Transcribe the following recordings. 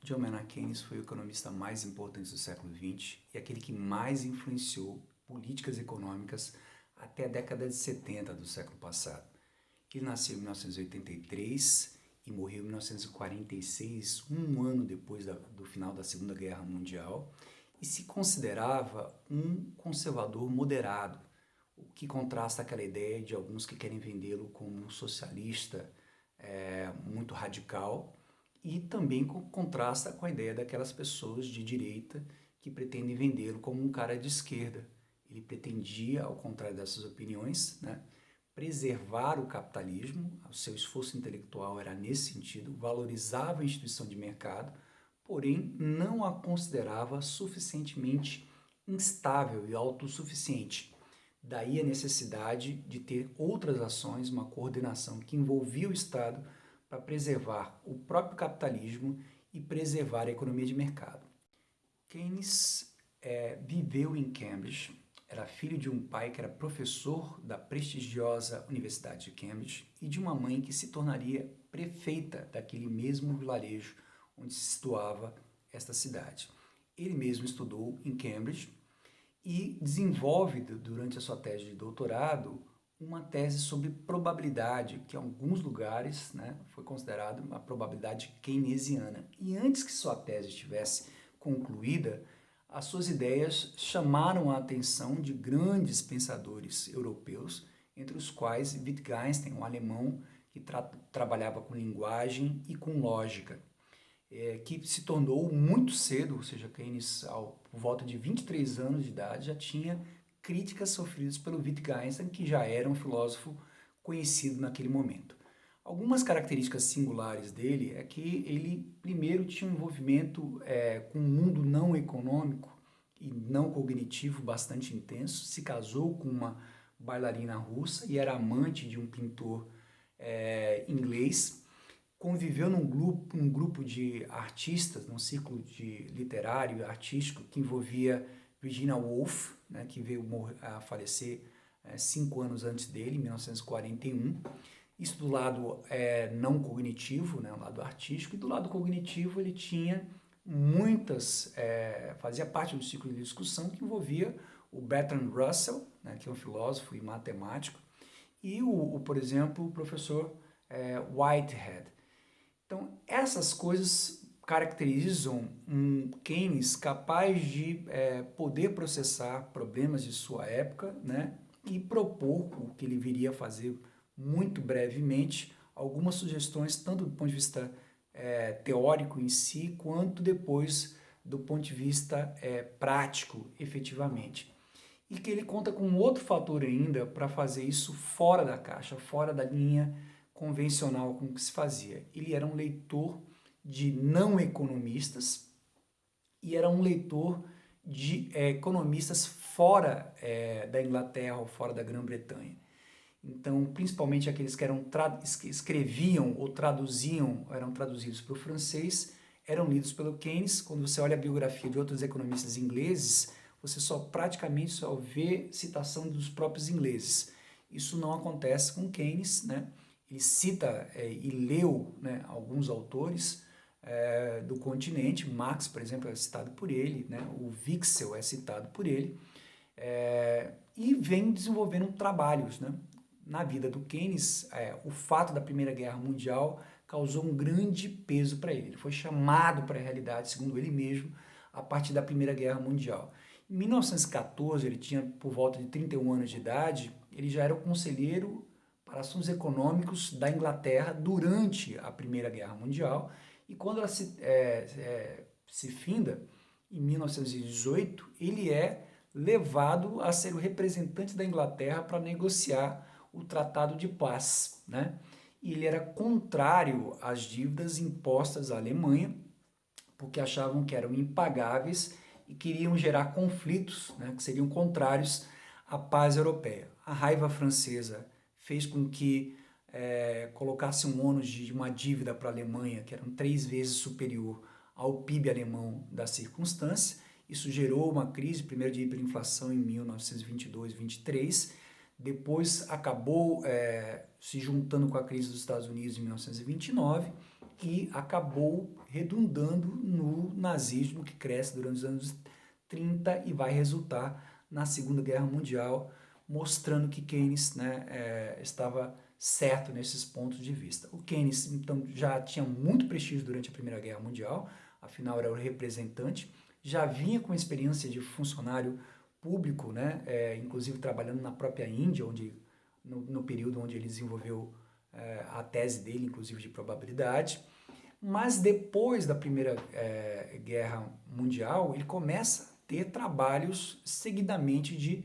John Maynard Keynes foi o economista mais importante do século XX e aquele que mais influenciou políticas econômicas até a década de 70 do século passado. Ele nasceu em 1983 e morreu em 1946, um ano depois do final da Segunda Guerra Mundial, e se considerava um conservador moderado, o que contrasta aquela ideia de alguns que querem vendê-lo como um socialista muito radical, e também contrasta com a ideia daquelas pessoas de direita que pretendem vendê-lo como um cara de esquerda. Ele pretendia, ao contrário dessas opiniões, preservar o capitalismo, o seu esforço intelectual era nesse sentido, valorizava a instituição de mercado, porém não a considerava suficientemente instável e autossuficiente. Daí a necessidade de ter outras ações, uma coordenação que envolvia o Estado para preservar o próprio capitalismo e preservar a economia de mercado. Keynes viveu em Cambridge, era filho de um pai que era professor da prestigiosa Universidade de Cambridge e de uma mãe que se tornaria prefeita daquele mesmo vilarejo onde se situava esta cidade. Ele mesmo estudou em Cambridge e desenvolve, durante a sua tese de doutorado, uma tese sobre probabilidade, que em alguns lugares foi considerado uma probabilidade keynesiana. E antes que sua tese estivesse concluída, as suas ideias chamaram a atenção de grandes pensadores europeus, entre os quais Wittgenstein, um alemão que trabalhava com linguagem e com lógica, que se tornou muito cedo, ou seja, Keynes, por volta de 23 anos de idade, já tinha críticas sofridas pelo Wittgenstein, que já era um filósofo conhecido naquele momento. Algumas características singulares dele é que ele, primeiro, tinha um envolvimento com um mundo não econômico e não cognitivo bastante intenso, se casou com uma bailarina russa e era amante de um pintor inglês, conviveu num grupo de artistas, num ciclo literário e artístico que envolvia Virginia Woolf, que veio a falecer 5 anos antes dele, em 1941. Isso do lado não cognitivo, o lado artístico, e do lado cognitivo ele tinha fazia parte do ciclo de discussão que envolvia o Bertrand Russell, que é um filósofo e matemático, e por exemplo, o professor Whitehead. Então, essas coisas caracterizam um Keynes capaz de poder processar problemas de sua época, e propor o que ele viria a fazer muito brevemente, algumas sugestões, tanto do ponto de vista teórico em si, quanto depois do ponto de vista prático, efetivamente. E que ele conta com outro fator ainda para fazer isso fora da caixa, fora da linha convencional com que se fazia. Ele era um leitor de não economistas e era um leitor de economistas fora da Inglaterra ou fora da Grã-Bretanha. Então, principalmente aqueles que escreviam ou traduziam, eram traduzidos para o francês, eram lidos pelo Keynes. Quando você olha a biografia de outros economistas ingleses, você praticamente só vê citação dos próprios ingleses. Isso não acontece com Keynes, Ele cita e leu alguns autores do continente. Marx, por exemplo, é citado por ele, o Wicksell é citado por ele, e vem desenvolvendo trabalhos. Na vida do Keynes, o fato da Primeira Guerra Mundial causou um grande peso para ele. Ele foi chamado para a realidade, segundo ele mesmo, a partir da Primeira Guerra Mundial. Em 1914, ele tinha por volta de 31 anos de idade, ele já era o conselheiro para assuntos econômicos da Inglaterra durante a Primeira Guerra Mundial, e quando ela se finda, em 1918, ele é levado a ser o representante da Inglaterra para negociar o Tratado de Paz, E ele era contrário às dívidas impostas à Alemanha, porque achavam que eram impagáveis e queriam gerar conflitos, que seriam contrários à paz europeia. A raiva francesa fez com que colocasse um ônus de uma dívida para a Alemanha que era 3 vezes superior ao PIB alemão da circunstância. Isso gerou uma crise, primeiro de hiperinflação em 1922-23, depois acabou se juntando com a crise dos Estados Unidos em 1929, e acabou redundando no nazismo que cresce durante os anos 30 e vai resultar na Segunda Guerra Mundial, mostrando que Keynes, né, estava certo nesses pontos de vista. O Keynes, então, já tinha muito prestígio durante a Primeira Guerra Mundial, afinal era o representante, já vinha com experiência de funcionário público, né, inclusive trabalhando na própria Índia, no período onde ele desenvolveu a tese dele, inclusive de probabilidade. Mas depois da Primeira Guerra Mundial, ele começa a ter trabalhos seguidamente de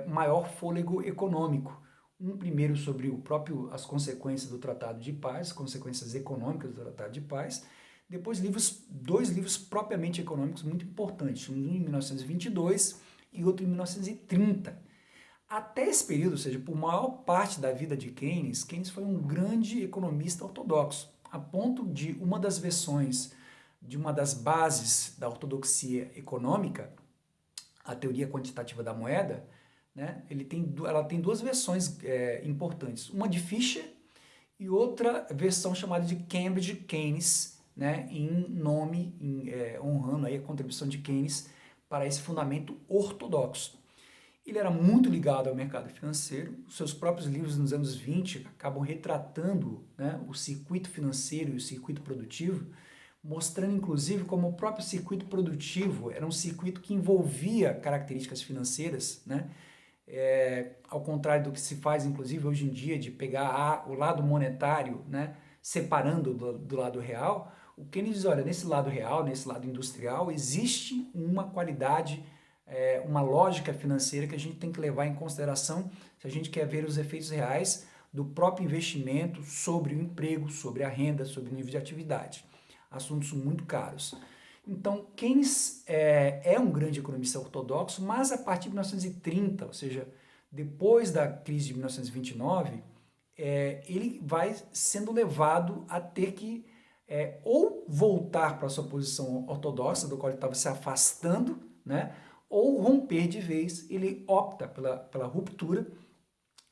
maior fôlego econômico. Um primeiro sobre as consequências do Tratado de Paz, consequências econômicas do Tratado de Paz. Depois dois livros propriamente econômicos muito importantes, um em 1922 e outro em 1930. Até esse período, ou seja, por maior parte da vida de Keynes, Keynes foi um grande economista ortodoxo, a ponto de uma das versões, de uma das bases da ortodoxia econômica, a teoria quantitativa da moeda, né, ela tem duas versões importantes, uma de Fisher e outra versão chamada de Cambridge Keynes, né, honrando aí a contribuição de Keynes para esse fundamento ortodoxo. Ele era muito ligado ao mercado financeiro, os seus próprios livros nos anos 20 acabam retratando, né, o circuito financeiro e o circuito produtivo, mostrando inclusive como o próprio circuito produtivo era um circuito que envolvia características financeiras, né, ao contrário do que se faz inclusive hoje em dia de pegar o lado monetário, né, separando do lado real. O Keynes diz, olha, nesse lado real, nesse lado industrial, existe uma qualidade, uma lógica financeira que a gente tem que levar em consideração se a gente quer ver os efeitos reais do próprio investimento sobre o emprego, sobre a renda, sobre o nível de atividade. Assuntos muito caros. Então, Keynes é um grande economista ortodoxo, mas a partir de 1930, ou seja, depois da crise de 1929, ele vai sendo levado a ter que ou voltar para a sua posição ortodoxa, do qual ele estava se afastando, né, ou romper de vez. Ele opta pela ruptura,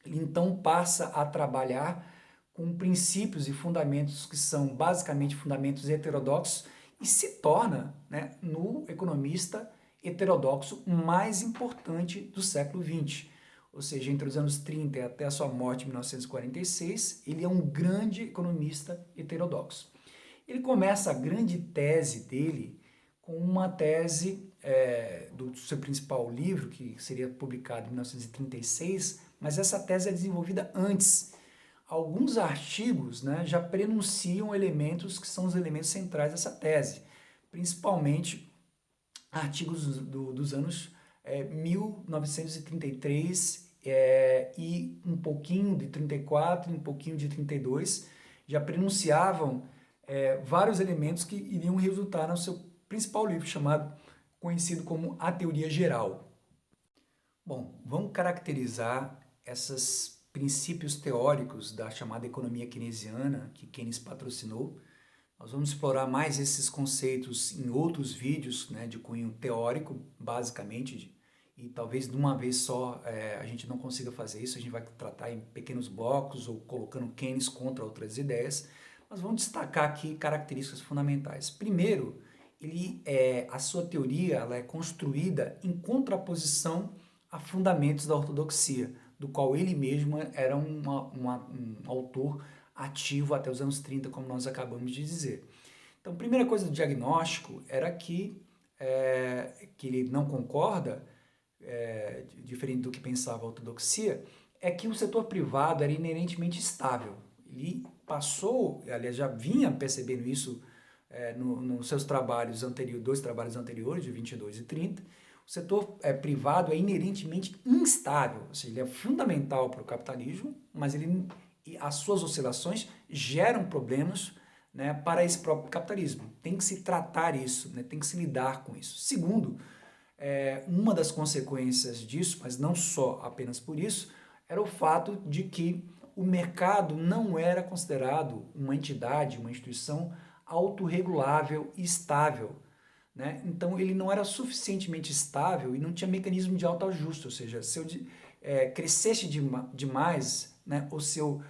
ele então passa a trabalhar com princípios e fundamentos que são basicamente fundamentos heterodoxos e se torna, né, no economista heterodoxo mais importante do século XX. Ou seja, entre os anos 30 e até a sua morte em 1946, ele é um grande economista heterodoxo. Ele começa a grande tese dele com uma tese do seu principal livro, que seria publicado em 1936, mas essa tese é desenvolvida antes. Alguns artigos, né, já prenunciam elementos que são os elementos centrais dessa tese, principalmente artigos dos anos 1933 e um pouquinho de 34 e um pouquinho de 32, já prenunciavam vários elementos que iriam resultar no seu principal livro, conhecido como A Teoria Geral. Bom, vamos caracterizar esses princípios teóricos da chamada economia keynesiana, que Keynes patrocinou. Nós vamos explorar mais esses conceitos em outros vídeos, né, de cunho teórico, basicamente, e talvez de uma vez só a gente não consiga fazer isso, a gente vai tratar em pequenos blocos ou colocando Keynes contra outras ideias, mas vamos destacar aqui características fundamentais. Primeiro, a sua teoria ela é construída em contraposição a fundamentos da ortodoxia, do qual ele mesmo era um autor ativo até os anos 30, como nós acabamos de dizer. Então, a primeira coisa do diagnóstico era que ele não concorda, diferente do que pensava a ortodoxia, é que o setor privado era inerentemente estável. Ele passou, aliás, já vinha percebendo isso nos seus trabalhos anteriores, dois trabalhos anteriores, de 22 e 30, o setor privado é inerentemente instável, ou seja, ele é fundamental para o capitalismo, mas as suas oscilações geram problemas, né, para esse próprio capitalismo. Tem que se tratar isso, né, tem que se lidar com isso. Segundo, uma das consequências disso, mas não só apenas por isso, era o fato de que o mercado não era considerado uma entidade, uma instituição autorregulável e estável, né? Então ele não era suficientemente estável e não tinha mecanismo de autoajuste, ou seja, se eu crescesse demais, né, ou se eu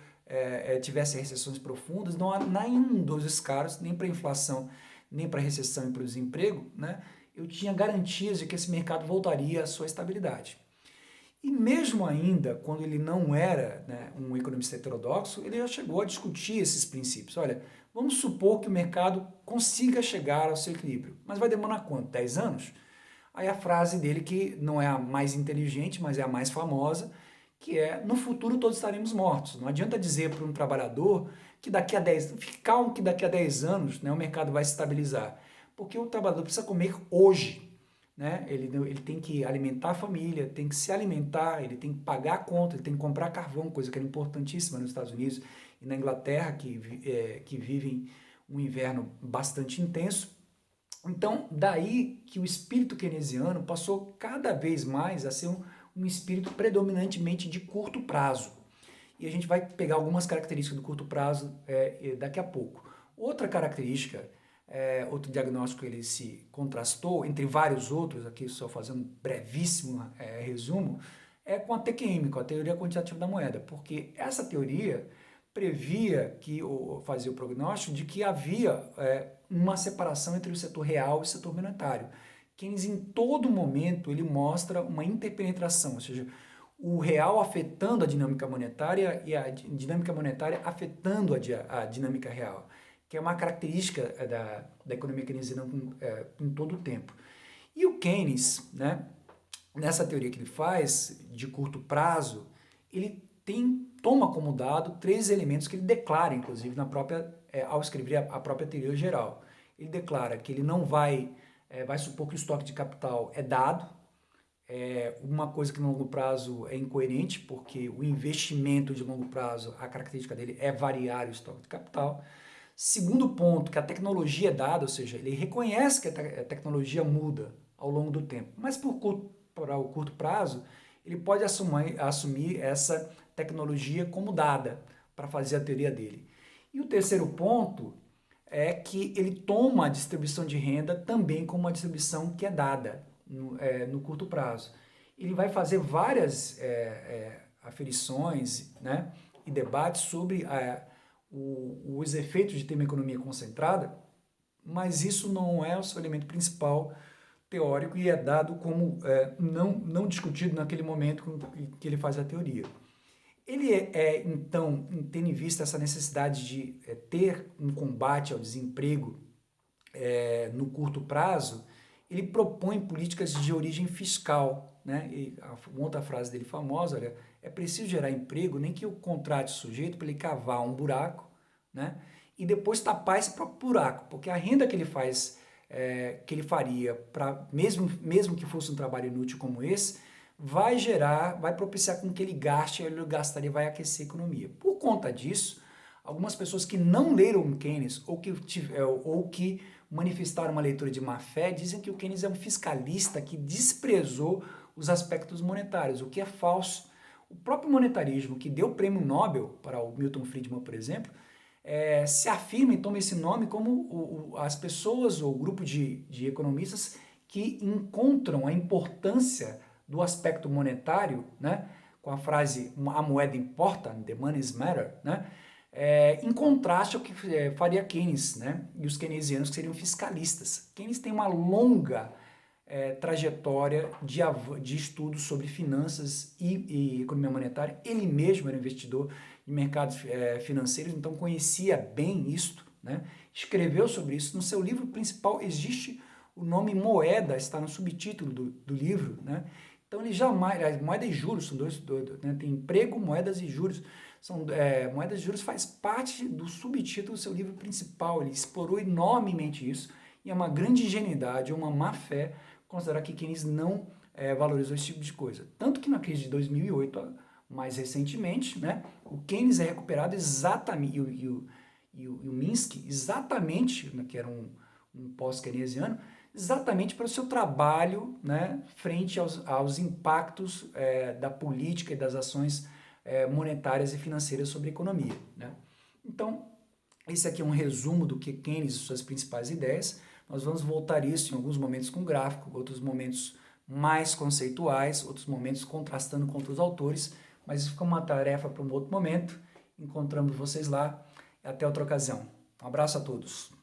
tivesse recessões profundas, não há nenhum dos casos, nem para a inflação, nem para a recessão e para o desemprego, né, eu tinha garantias de que esse mercado voltaria à sua estabilidade. E mesmo ainda, quando ele não era, né, um economista heterodoxo, ele já chegou a discutir esses princípios. Olha, vamos supor que o mercado consiga chegar ao seu equilíbrio, mas vai demorar quanto? 10 anos? Aí a frase dele, que não é a mais inteligente, mas é a mais famosa, que é: no futuro todos estaremos mortos. Não adianta dizer para um trabalhador que daqui a 10, fique calmo que daqui a 10 anos, né, o mercado vai se estabilizar. Porque o trabalhador precisa comer hoje. Né? Ele tem que alimentar a família, tem que se alimentar, ele tem que pagar a conta, ele tem que comprar carvão, coisa que era importantíssima nos Estados Unidos e na Inglaterra, que vivem um inverno bastante intenso. Então, daí que o espírito keynesiano passou cada vez mais a ser um espírito predominantemente de curto prazo. E a gente vai pegar algumas características do curto prazo daqui a pouco. Outra característica, outro diagnóstico que ele se contrastou, entre vários outros, aqui só fazendo um brevíssimo resumo, é com a TQM, com a teoria quantitativa da moeda, porque essa teoria previa, fazia o prognóstico de que havia uma separação entre o setor real e o setor monetário. Keynes, em todo momento, ele mostra uma interpenetração, ou seja, o real afetando a dinâmica monetária e a dinâmica monetária afetando a dinâmica real, que é uma característica da economia keynesiana em todo o tempo. E o Keynes, né, nessa teoria que ele faz, de curto prazo, ele toma como dado 3 elementos que ele declara, inclusive, ao escrever a própria teoria geral. Ele declara que ele não vai supor que o estoque de capital é dado, uma coisa que no longo prazo é incoerente, porque o investimento de longo prazo, a característica dele é variar o estoque de capital. Segundo ponto, que a tecnologia é dada, ou seja, ele reconhece que a tecnologia muda ao longo do tempo, mas para o curto prazo, ele pode assumir essa tecnologia como dada para fazer a teoria dele. E o terceiro ponto é que ele toma a distribuição de renda também como uma distribuição que é dada no curto prazo. Ele vai fazer várias aferições, né, e debates sobre os efeitos de ter uma economia concentrada, mas isso não é o seu elemento principal teórico e é dado como não discutido naquele momento que ele faz a teoria. Ele então, tendo em vista essa necessidade de ter um combate ao desemprego no curto prazo, ele propõe políticas de origem fiscal, né? E uma outra frase dele famosa, olha, é preciso gerar emprego, nem que eu contrate o sujeito para ele cavar um buraco, né, e depois tapar esse próprio buraco, porque a renda que ele que ele faria, mesmo que fosse um trabalho inútil como esse, vai propiciar com que ele gastaria, vai aquecer a economia. Por conta disso, algumas pessoas que não leram Keynes ou que manifestaram uma leitura de má fé dizem que o Keynes é um fiscalista que desprezou os aspectos monetários, o que é falso. O próprio monetarismo, que deu o prêmio Nobel para o Milton Friedman, por exemplo, se afirma e toma esse nome como as pessoas ou o grupo de economistas que encontram a importância do aspecto monetário, né, com a frase a moeda importa, the money matter, né, em contraste ao que faria Keynes, né, e os keynesianos, que seriam fiscalistas. Keynes tem uma longa trajetória de estudos sobre finanças e economia monetária. Ele mesmo era investidor em mercados financeiros, então conhecia bem isto, né? Escreveu sobre isso. No seu livro principal existe o nome moeda, está no subtítulo do livro, né? Então ele jamais, moeda e juros são dois, né? Tem emprego, moedas e juros. Moedas e juros faz parte do subtítulo do seu livro principal. Ele explorou enormemente isso e é uma grande ingenuidade, uma má fé considerar que Keynes não valorizou esse tipo de coisa. Tanto que na crise de 2008, mais recentemente, né, o Keynes é recuperado exatamente, e o Minsky, exatamente, né, que era um pós-keynesiano, exatamente para o seu trabalho, né, frente aos impactos da política e das ações monetárias e financeiras sobre a economia. Né? Então, esse aqui é um resumo do que Keynes e suas principais ideias. Nós vamos voltar isso em alguns momentos com gráfico, outros momentos mais conceituais, outros momentos contrastando com outros autores, mas isso fica uma tarefa para um outro momento. Encontramos vocês lá. Até outra ocasião. Um abraço a todos.